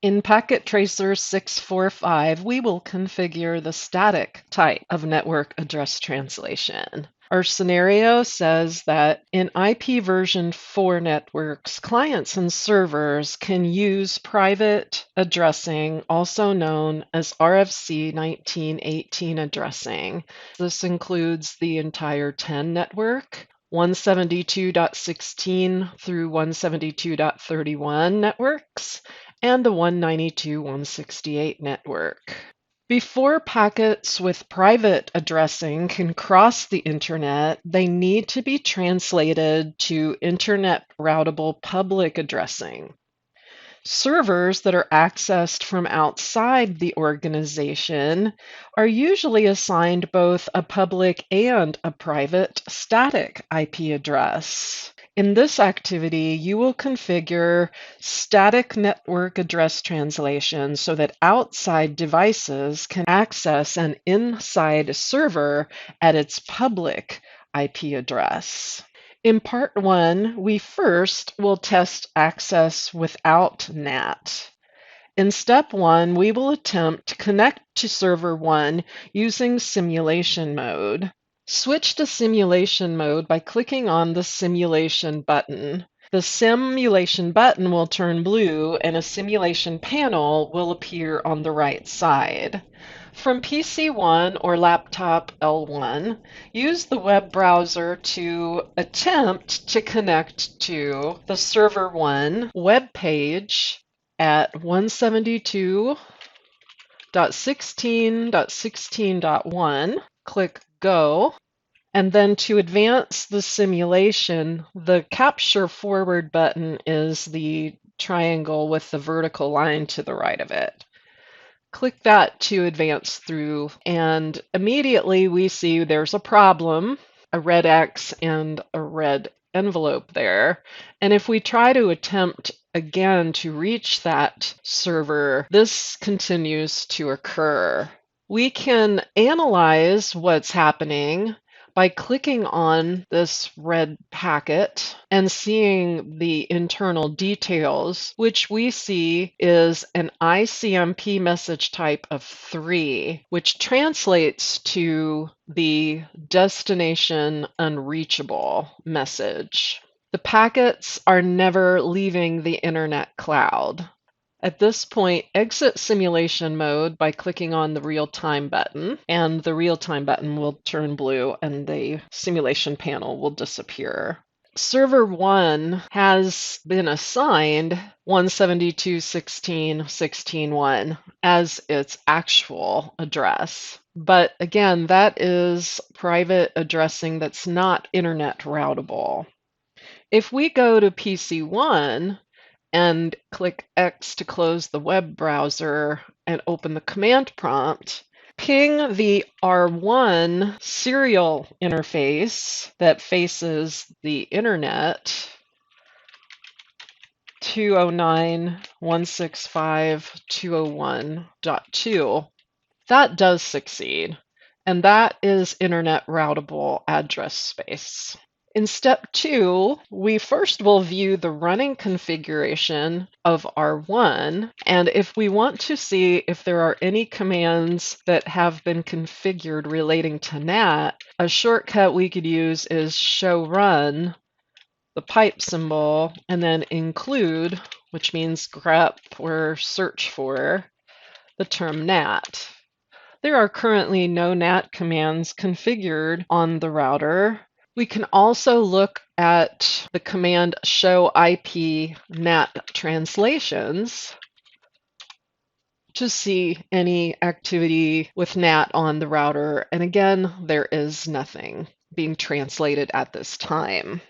In Packet Tracer 645, we will configure the static type of network address translation. Our scenario says that in IP version 4 networks, clients and servers can use private addressing, also known as RFC 1918 addressing. This includes the entire 10 network, 172.16 through 172.31 networks, and the 192.168 network. Before packets with private addressing can cross the internet, they need to be translated to Internet Routable Public Addressing. Servers that are accessed from outside the organization are usually assigned both a public and a private static IP address. In this activity, you will configure static network address translation so that outside devices can access an inside server at its public IP address. In part 1, we first will test access without NAT. In step 1, we will attempt to connect to server 1 using simulation mode. Switch to simulation mode by clicking on the simulation button. The simulation button will turn blue and a simulation panel will appear on the right side. From PC1 or laptop L1, use the web browser to attempt to connect to the server 1 web page at 172.16.16.1. Click Go. And then to advance the simulation, the capture forward button is the triangle with the vertical line to the right of it. Click that to advance through, and immediately we see there's a problem, a red X and a red envelope there. And if we try to attempt again to reach that server, this continues to occur. We can analyze what's happening by clicking on this red packet and seeing the internal details, which we see is an ICMP message type of 3, which translates to the destination unreachable message. The packets are never leaving the internet cloud. At this point, exit simulation mode by clicking on the real-time button, and the real-time button will turn blue and the simulation panel will disappear. Server 1 has been assigned 172.16.16.1 as its actual address. But again, that is private addressing that's not internet routable. If we go to PC1, and click X to close the web browser and open the command prompt, ping the R1 serial interface that faces the internet 209.165.201.2. That does succeed, and that is internet routable address space. In step 2, we first will view the running configuration of R1, and if we want to see if there are any commands that have been configured relating to NAT, a shortcut we could use is show run, the pipe symbol, and then include, which means grep or search for, the term NAT. There are currently no NAT commands configured on the router. We can also look at the command show IP NAT translations to see any activity with NAT on the router. And again, there is nothing being translated at this time.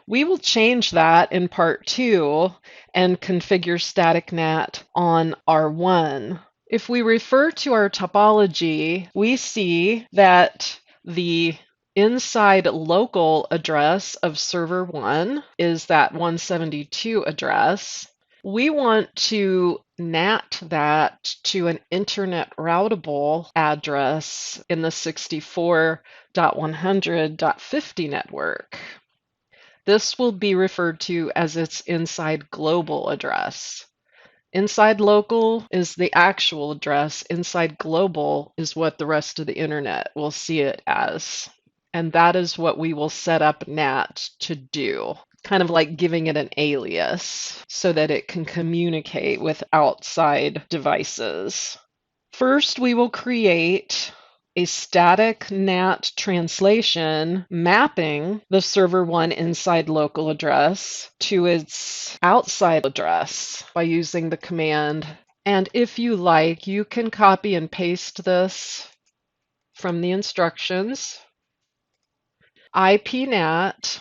We will change that in part 2 and configure static NAT on R1. If we refer to our topology, we see that the inside local address of server 1 is that 172 address. We want to NAT that to an internet routable address in the 64.100.50 network. This will be referred to as its inside global address. Inside local is the actual address. Inside global is what the rest of the internet will see it as. And that is what we will set up NAT to do, kind of like giving it an alias so that it can communicate with outside devices. First, we will create a static NAT translation mapping the server 1 inside local address to its outside address by using the command. And if you like, you can copy and paste this from the instructions. IPNAT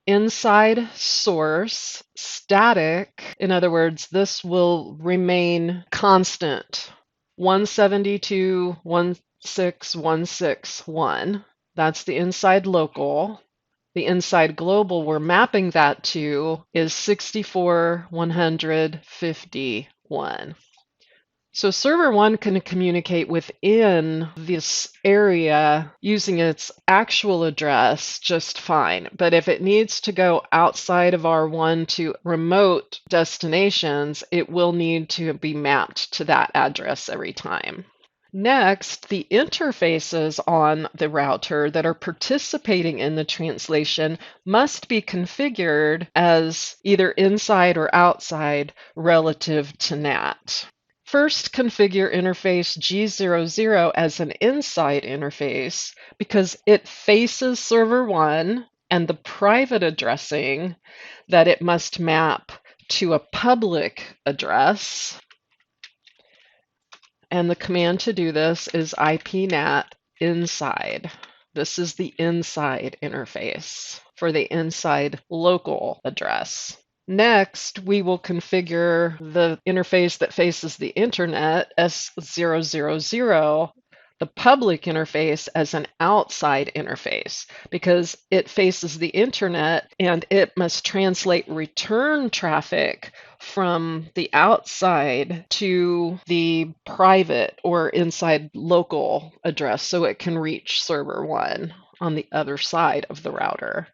inside source static. In other words, this will remain constant. 172.16161. That's the inside local. The inside global we're mapping that to is 64.151. So server 1 can communicate within this area using its actual address just fine. But if it needs to go outside of R1 to remote destinations, it will need to be mapped to that address every time. Next, the interfaces on the router that are participating in the translation must be configured as either inside or outside relative to NAT. First, configure interface G00 as an inside interface because it faces server 1 and the private addressing that it must map to a public address. And the command to do this is IPNAT inside. This is the inside interface for the inside local address. Next, we will configure the interface that faces the internet, S000, the public interface, as an outside interface because it faces the internet and it must translate return traffic from the outside to the private or inside local address so it can reach server 1 on the other side of the router.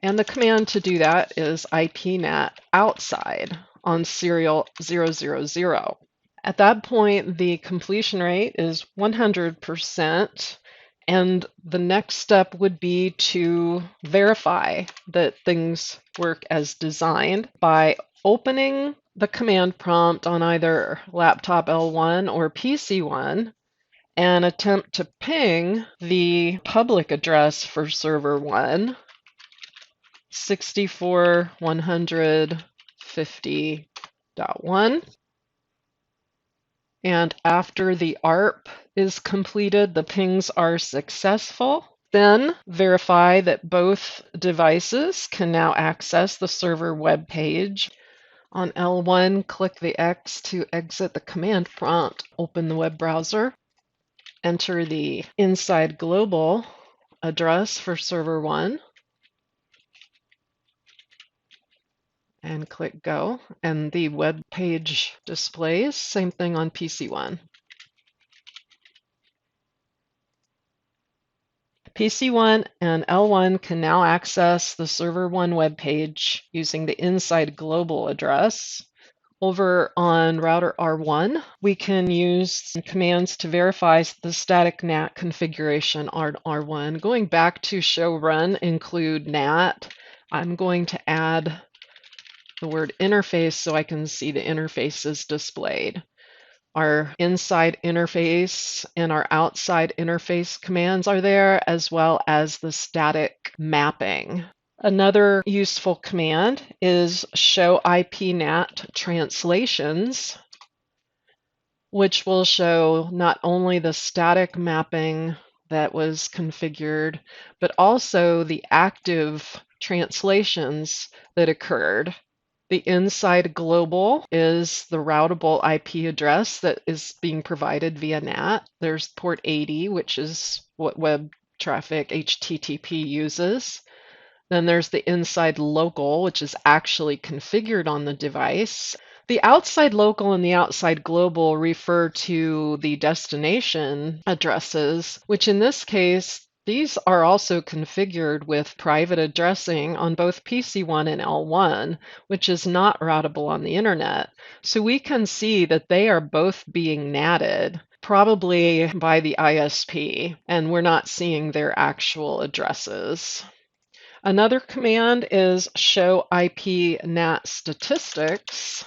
And the command to do that is IPNAT outside on serial 000. At that point, the completion rate is 100%, and the next step would be to verify that things work as designed by opening the command prompt on either laptop L1 or PC 1 and attempt to ping the public address for server 1. 64.150.1. And after the ARP is completed, the pings are successful. Then verify that both devices can now access the server web page. On L1, click the X to exit the command prompt. Open the web browser. Enter the inside global address for server 1. And click go, and the web page displays. Same thing on PC 1. PC 1 and L1 can now access the server 1 web page using the inside global address. Over on router R1, we can use commands to verify the static NAT configuration on R1. Going back to show run include NAT, I'm going to add the word interface so I can see the interfaces displayed. Our inside interface and our outside interface commands are there, as well as the static mapping. Another useful command is show IPNAT translations, which will show not only the static mapping that was configured, but also the active translations that occurred. The inside global is the routable IP address that is being provided via NAT. There's port 80, which is what web traffic HTTP uses. Then there's the inside local, which is actually configured on the device. The outside local and the outside global refer to the destination addresses, which in this case These are also configured with private addressing on both PC1 and L1, which is not routable on the internet. So we can see that they are both being NATed, probably by the ISP, and we're not seeing their actual addresses. Another command is show IP NAT statistics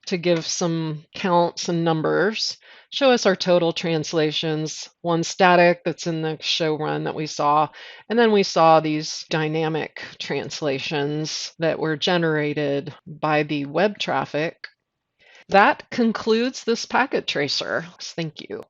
to give some counts and numbers. Show us our total translations, one static that's in the show run that we saw, and then we saw these dynamic translations that were generated by the web traffic. That concludes this packet tracer. Thank you.